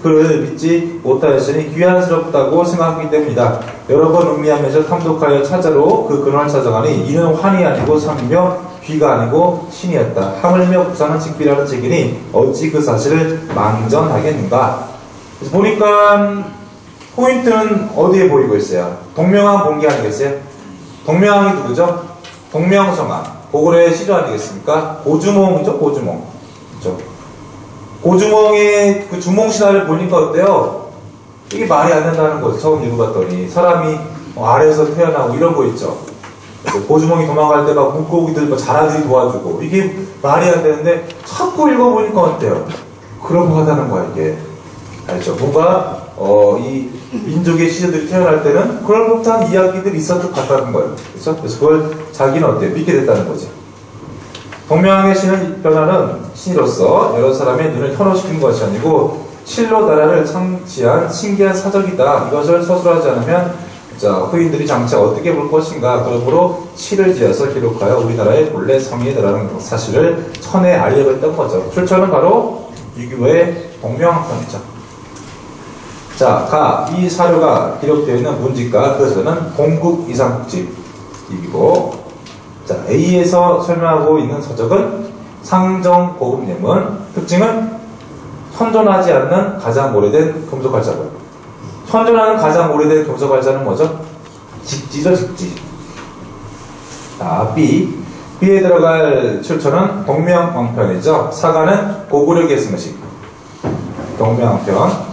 그를 믿지 못하였으니 귀한스럽다고 생각하기 때문이다. 여러 번 음미하면서 탐독하여 찾아로 그 근원을 찾아가니 이는 환이 아니고 상이며 귀가 아니고 신이었다. 하물며 부사는 직비라는 책이니 어찌 그 사실을 망전하겠는가. 그래서 보니까 포인트는 어디에 보이고 있어요? 동명한 봉기 아니겠어요? 동명왕이 누구죠? 동명성왕. 고구려의 시조 아니겠습니까? 고주몽이죠, 고주몽. 그렇죠? 고주몽의 그 주몽신화를 보니까 어때요? 이게 말이 안 된다는 거죠. 처음 읽어봤더니. 사람이 아래에서 태어나고 이런 거 있죠. 고주몽이 도망갈 때 막 물고기들, 뭐 자라들이 도와주고. 이게 말이 안 되는데 자꾸 읽어보니까 어때요? 그런 거 하다는 거야, 이게. 알죠? 뭔가, 이 민족의 시조들이 태어날 때는 그런 듯한 이야기들이 있었을 것 같다는 거예요. 그렇죠? 그래서 그걸 자기는 어때요? 믿게 됐다는 거지. 동명왕의 신은 변화는 신으로서 여러 사람의 눈을 현혹시킨 것이 아니고 실로 나라를 창시한 신기한 사적이다. 이것을 서술하지 않으면 자, 후인들이 장차 어떻게 볼 것인가. 그러므로 시를 지어서 기록하여 우리나라의 본래 성이다라는 사실을 천에 알려냈던 거죠. 출처는 바로 이규보의 동명왕편이죠. 자, 이 사료가 기록되어 있는 문집과 그것은 동국이장국집 이규보. 자, A에서 설명하고 있는 서적은 상정고금예문. 특징은 현존하지 않는 가장 오래된 금속발자고요. 현존하는 가장 오래된 금속발자는 뭐죠? 직지죠, 직지. 자, B에 들어갈 출처는 동명왕편이죠. 사가는 고구려 계승식. 동명왕편.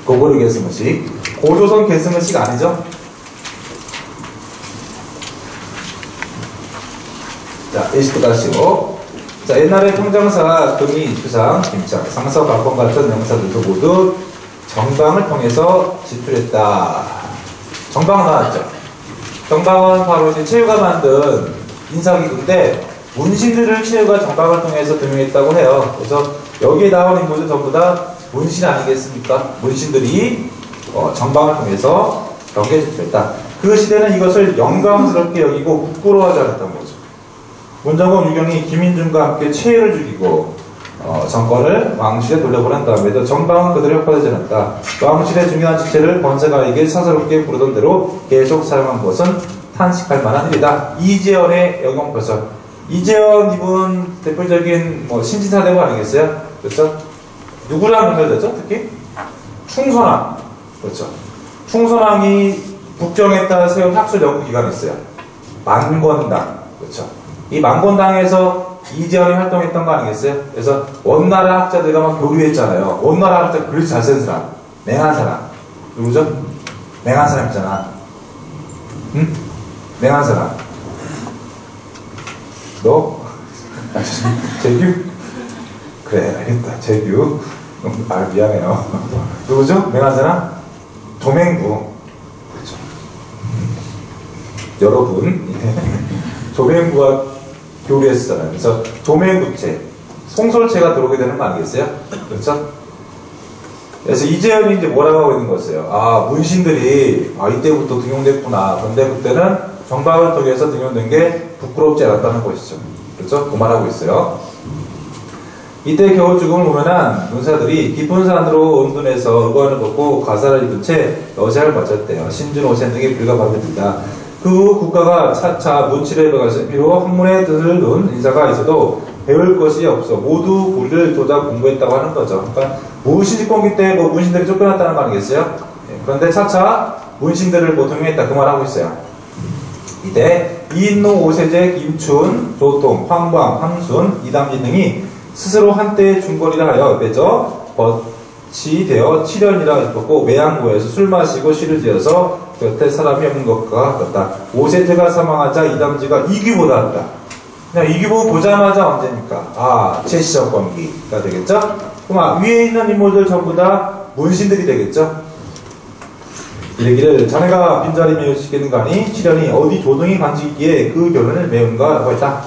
고구려 계승식. 고조선 계승식 아니죠? 자, 29-5. 자, 옛날에 통정사, 금이, 주상, 김창, 상서, 박권 같은 명사들도 모두 정방을 통해서 진출했다. 정방 나왔죠. 정방은 바로 이제 최유가 만든 인사기구인데 문신들을 최유가 정방을 통해서 등용했다고 해요. 그래서 여기에 나온 인물들 전부 다 문신 아니겠습니까? 문신들이 정방을 통해서 경계에 진출했다. 그 시대는 이것을 영광스럽게 여기고 부끄러워하지 않았던 거죠. 문정국 유경이 김인중과 함께 최유를 죽이고 정권을 왕실에 돌려보낸 다음에도 정방은 그들을 협박하지 않았다. 왕실의 중요한 직책을 번세가에게 사사롭게 부르던 대로 계속 사용한 것은 탄식할 만한 일이다. 이재현의 영웅표설. 이재현 이분 대표적인 신진사대부 아니겠어요? 그렇죠? 누구랑 연결되죠? 특히 충선왕. 그렇죠? 충선왕이 북경에 따라 세운 학술 연구기관이 있어요. 만권당. 그렇죠? 이 만권당에서 이재현이 활동했던 거 아니겠어요? 그래서 원나라 학자들과 막 교류했잖아요. 원나라 학자 글씨 잘 쓴 사람, 맹한 사람. 누구죠? 맹한 사람 있잖아. 응? 맹한 사람. 너? 재규? 그래, 알겠다. 재규. 아, 미안해요. 누구죠? 맹한 사람? 조맹구. 그렇죠. 여러분, 조맹구가 교류했었잖아요. 그래서 조맹구체, 송솔체가 들어오게 되는 거 아니겠어요? 그렇죠? 그래서 이재현이 이제 뭐라고 하고 있는 거였어요? 아, 문신들이, 이때부터 등용됐구나. 근데 그때는 정박을 통해서 등용된 게 부끄럽지 않았다는 것이죠. 그렇죠? 그 말하고 있어요. 이때 겨울 죽음을 보면은 문사들이 깊은 산으로 은둔해서 의관을 벗고 가사를 입은 채 여세를 바쳤대요. 신준오센 등이 불가방입니다. 그 후 국가가 차차 문치를 배가서 비로 학문의 뜻을 둔 인사가 있어도 배울 것이 없어 모두 고리를 조작 공부했다고 하는 거죠. 그러니까 무신집권기 때 뭐 문신들이 쫓겨났다는 거 아니겠어요? 그런데 차차 문신들을 뭐 등용했다 그 말하고 있어요. 이때 이인노, 오세제, 김춘, 조통, 황광, 황순, 이담진 등이 스스로 한때의 중거리라 하여 맺어 벗이 되어 7년이라 읽었고 매양고에서 술 마시고 시를 지어서 곁에 사람이 없는 것과 같다. 오세제가 사망하자 이담지가 이규보다 한다. 그냥 이규보 보자마자 언제입니까? 제시정권기가 되겠죠? 그럼 위에 있는 인물들 전부 다 문신들이 되겠죠? 이르기를 자네가 빈자리 메우시겠는가니 시련이 어디 조등이 간직기에 그 결론을 메운가 라고 했다.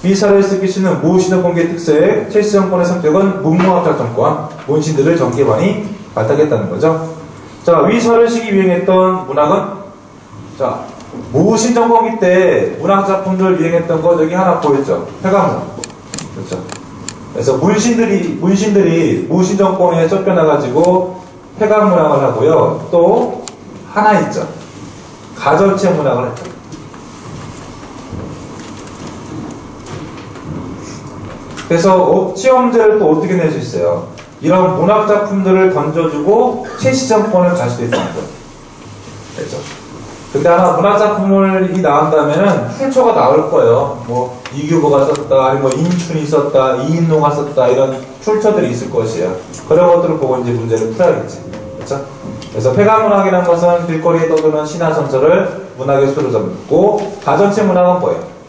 이 사를 쓰기 쓰는 무신의 공개 특색, 최시정권의 성격은 문무학적 정권, 문신들을 정계반이 발달했다는 거죠. 자, 위사를 시기 유행했던 문학은, 자, 무신 정권기 때 문학 작품들 유행했던 거 여기 하나 보였죠. 폐가문. 그렇죠. 그래서 문신들이 무신 정권에 쫓겨나가지고 폐가문 문학을 하고요. 또 하나 있죠. 가전체 문학을 했죠. 그래서 시험제를 또 어떻게 낼 수 있어요? 이런 문학 작품들을 던져주고 최시정권을 갈 수도 있다는 거예요. 그렇죠? 근데 하나 문학 작품이 나온다면은 출처가 나올 거예요. 뭐 이규보가 썼다, 아니면 뭐 인춘이 썼다, 이인노가 썼다 이런 출처들이 있을 것이에요. 그런 것들을 보고 이제 문제를 풀어야겠지. 그렇죠? 그래서 폐가문학이라는 것은 길거리에 떠도는 신화 전설을 문학의 수로 잡고 가전체 문학은 뭐예요?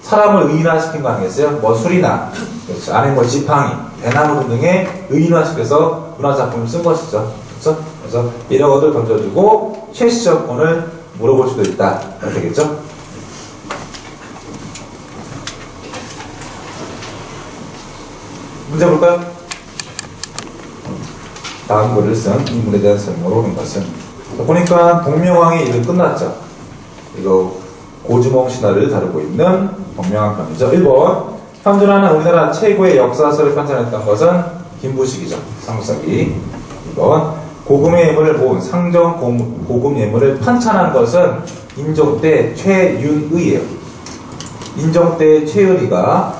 사람을 의인화시킨 거 아니겠어요? 뭐 술이나, 그렇죠. 아니면 뭐 지팡이, 대나무 등에 의인화시켜서 문화작품을 쓴 것이죠. 그렇죠? 그래서 이런 것들 던져주고 최시정권을 물어볼 수도 있다. 되겠죠? 문제 볼까요? 다음 글을 쓴 인물에 대한 설명으로 오는 것은 보니까 동명왕의 일은 끝났죠. 이거 고주몽 신화를 다루고 있는 동명왕 편이죠. 1번 현존하는 우리나라 최고의 역사서를 편찬했던 것은 김부식이죠. 상무사기. 2번 고금의 예물을 모은 상정 고금 예물을 편찬한 것은 인종대 최윤의예요. 인종대 최윤의가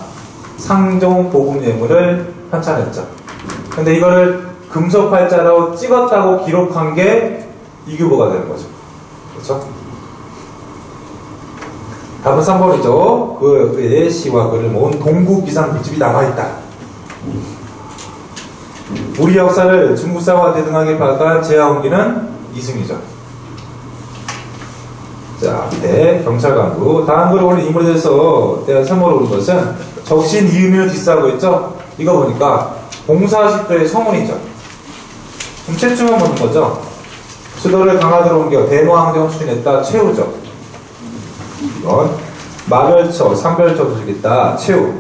상정 고금 예물을 편찬했죠. 근데 이거를 금속팔자로 찍었다고 기록한 게 이규보가 되는 거죠. 그렇죠? 답은 3번이죠. 그의 시와 글을 모은 동국기상부집이 남아있다. 우리 역사를 중국사와 대등하게 파악한 제하원기는 이승이죠. 자, 밑에 경찰관부. 다음 글을 올린 인물에 대해서 대한 설명을 오는 것은 적신 이음을 뒷사하고 있죠. 이거 보니까 공사십조의 서문이죠. 그럼 최충은 뭐는 거죠? 수도를 강화도로 옮겨 대모항정 추진했다. 최우죠. 이건 마별처, 삼별처 조직했다. 최우.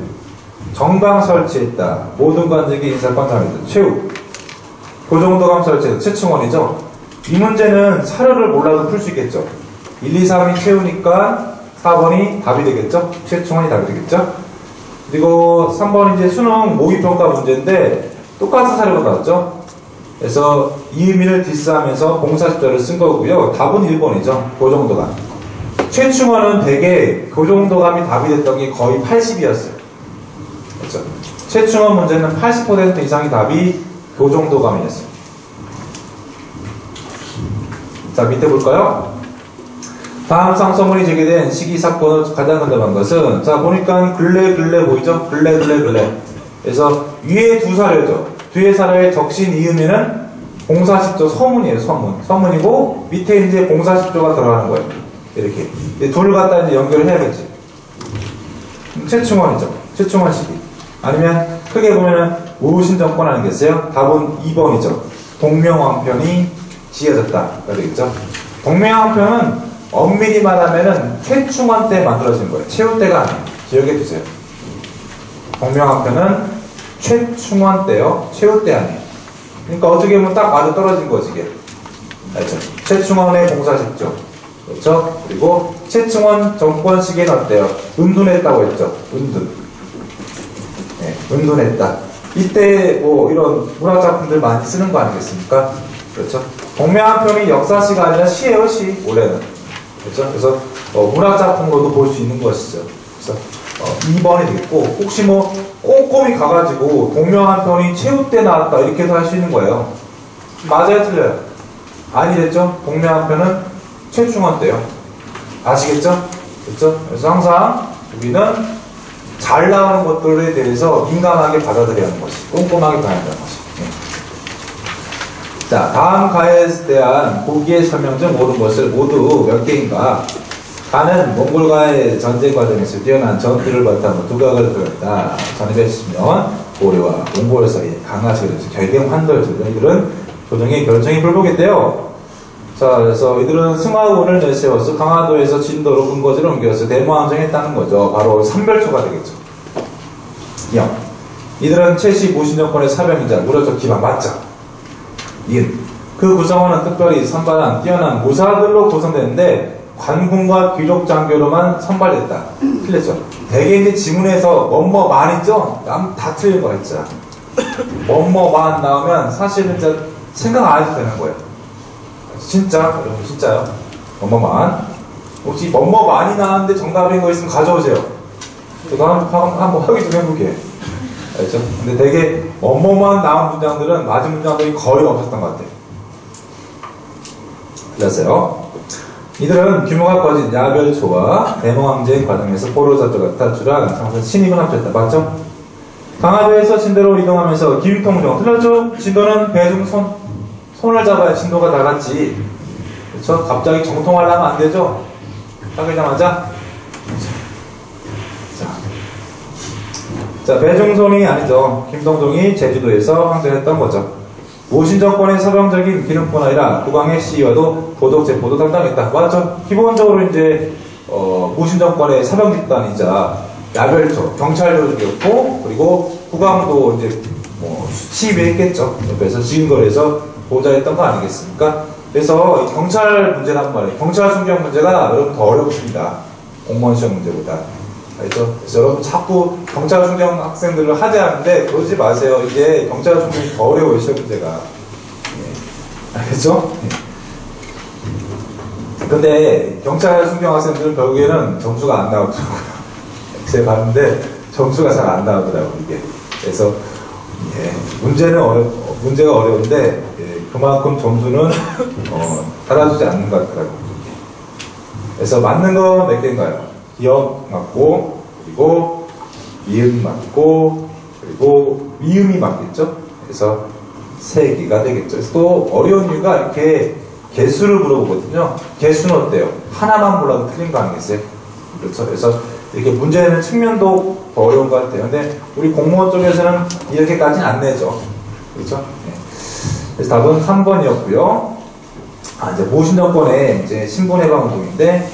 정방 설치했다. 모든 관직이 인사관장했다. 최우. 고정도감 설치했다. 최충원이죠. 이 문제는 사료를 몰라도 풀 수 있겠죠. 1, 2, 3이 최우니까 4번이 답이 되겠죠. 최충원이 답이 되겠죠. 그리고 3번 이제 수능 모의평가 문제인데 똑같은 사료가 나왔죠. 그래서 이의민을 디스하면서 공사십자를 쓴 거고요. 답은 1번이죠. 고정도감. 최충원은 되게 고정도감이 답이 됐던 게 거의 80이었어요. 그렇죠? 최충원 문제는 80% 이상의 답이 고정도감이었어요. 자, 밑에 볼까요? 다음 상소문이 제기된 시기 사건을 가장 근접한 것은, 자, 보니까 근래 보이죠? 근래. 그래서 위에 두 사례죠. 뒤에 사례의 적신 이음에는 봉사십조 서문이에요, 서문이고, 밑에 이제 봉사십조가 들어가는 거예요. 이렇게. 둘을 갖다 이제 연결을 해야겠지. 최충원이죠. 최충원 시기. 아니면, 크게 보면은, 무신정권 아니겠어요? 답은 2번이죠. 동명왕편이 지어졌다가 되겠죠. 동명왕편은 엄밀히 말하면은 최충원 때 만들어진 거예요. 최후 때가 아니에요. 기억해 두세요. 동명왕편은 최충원 때요. 최후 때 아니에요. 그러니까 어떻게 보면 딱 맞아 떨어진 거지, 이게. 알죠? 최충원의 봉사십조. 그렇죠? 그리고 최충원 정권 시기는 어때요? 은둔했다고 했죠. 네, 은둔했다. 이때 뭐 이런 문학작품들 많이 쓰는 거 아니겠습니까? 그렇죠? 동명왕편이 역사시가 아니라 시예요, 시. 올해는. 그렇죠? 그래서 문학작품으로도 볼 수 있는 것이죠. 그래서 2번이 되겠고, 혹시 뭐 꼼꼼히 가가지고 동명왕편이 최후 때 나왔다 이렇게도 할 수 있는 거예요. 맞아요, 틀려요? 아니 됐죠? 동명왕편은 최충원 때요. 아시겠죠? 그렇죠? 그래서 항상 우리는 잘 나오는 것들에 대해서 민감하게 받아들여야 하는 것이, 꼼꼼하게 봐야 한다는 것이. 자, 다음 가에 대한 보기의 설명 중 모든 것을 모두 몇 개인가? 가는 몽골과의 전쟁 과정에서 뛰어난 전투를 바탕으로 두각을 그렸다. 전에 보시면 고려와 몽골 사이에 강화시를 결경 환돌 이들은 조정의 결정이 불복했대요. 자, 그래서 이들은 승하군을 내세워서 강화도에서 진도로 근거지를 옮겨서 대모항정했다는 거죠. 바로 삼별초가 되겠죠. 이들은 최씨 무신정권의 사병이자 무력적 기반 맞죠. 그 구성원은 특별히 선발한 뛰어난 무사들로 구성되는데 관군과 귀족 장교로만 선발됐다. 틀렸죠. 대개 이제 지문에서 뭐뭐만 있죠? 다 틀린 거 있죠. 뭐뭐만 나오면 사실은 진짜 생각 안 해도 되는 거예요. 진짜? 여러분 진짜요? 뭐뭐만. 혹시 뭐뭐만이 나왔는데 정답인 거 있으면 가져오세요. 저도 한번 확인 좀 해볼게요. 알죠? 근데 되게 뭐뭐만 나온 문장들은 맞은 문장들이 거의 없었던 것 같아요. 그랬어요. 이들은 규모가 커진 야별초와 대모항쟁 과정에서 포로자들 같아 주랑 상선 신임을 합쳤다. 맞죠? 강화도에서 진도로 이동하면서 김통종. 틀렸죠? 진도는 배중 손을 잡아야 진도가 나갔지. 그렇죠? 갑자기 정통하려면 안 되죠? 하기자마자. 자, 배중손이 아니죠. 김동종이 제주도에서 항전했던 거죠. 무신정권의 서방적인 기능뿐 아니라 국왕의 시위와도 도적 제포도 담당했다. 맞죠? 기본적으로 이제 무신정권의 사병 집단이자 야별초, 경찰조직이었고, 그리고 국왕도 이제 뭐 시위했겠죠. 옆에서 지금거리에서 보좌했던 거 아니겠습니까? 그래서 경찰 문제란 말이에요. 경찰 순경 문제가 여러분 더 어렵습니다. 공무원 시험 문제보다. 알죠? 그래서 여러분 자꾸 경찰 순경 학생들을 하대하는데 그러지 마세요. 이게 경찰 순경이 더 어려워요, 시험 문제가. 네. 알겠죠? 네. 근데 경찰 순경 학생들은 결국에는 점수가 안 나오더라고요. 제가 봤는데 점수가 잘 안 나오더라고요, 이게. 그래서 예, 문제가 어려운데 예, 그만큼 점수는 달아주지 않는 것 같더라고요. 그래서 맞는 건 몇 개인가요? 기억 맞고, 그리고 미음 맞고, 그리고 미음이 맞겠죠? 그래서 3개가 되겠죠. 그래서 또 어려운 이유가 이렇게 개수를 물어보거든요. 개수는 어때요? 하나만 몰라도 틀린 거 아니겠어요? 그렇죠? 그래서 이렇게 문제 내는 측면도 더 어려운 것 같아요. 근데 우리 공무원 쪽에서는 이렇게까지는 안 내죠. 그렇죠? 네. 그래서 답은 3번이었고요. 이제 무신정권의 이제 신분해방 운동인데,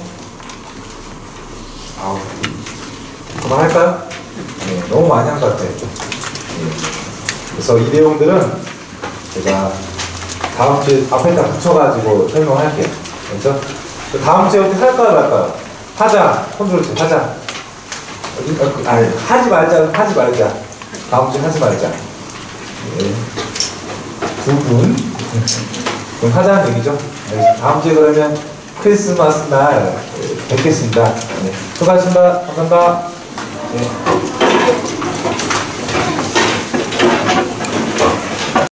그만할까요? 네, 너무 많이 한 것 같아요. 네. 그래서 이 내용들은 제가 다음 주에 앞에다 붙여가지고 설명할게요. 그렇죠? 다음 주에 어떻게 할까요, 말까요? 하자. 손들어주세요. 하자. 아니, 하지 말자. 다음 주에 하지 말자. 네. 2분. 그럼 하자는 얘기죠. 네. 다음 주에 그러면 크리스마스 날 뵙겠습니다. 네. 수고하셨습니다. 감사합니다. 네.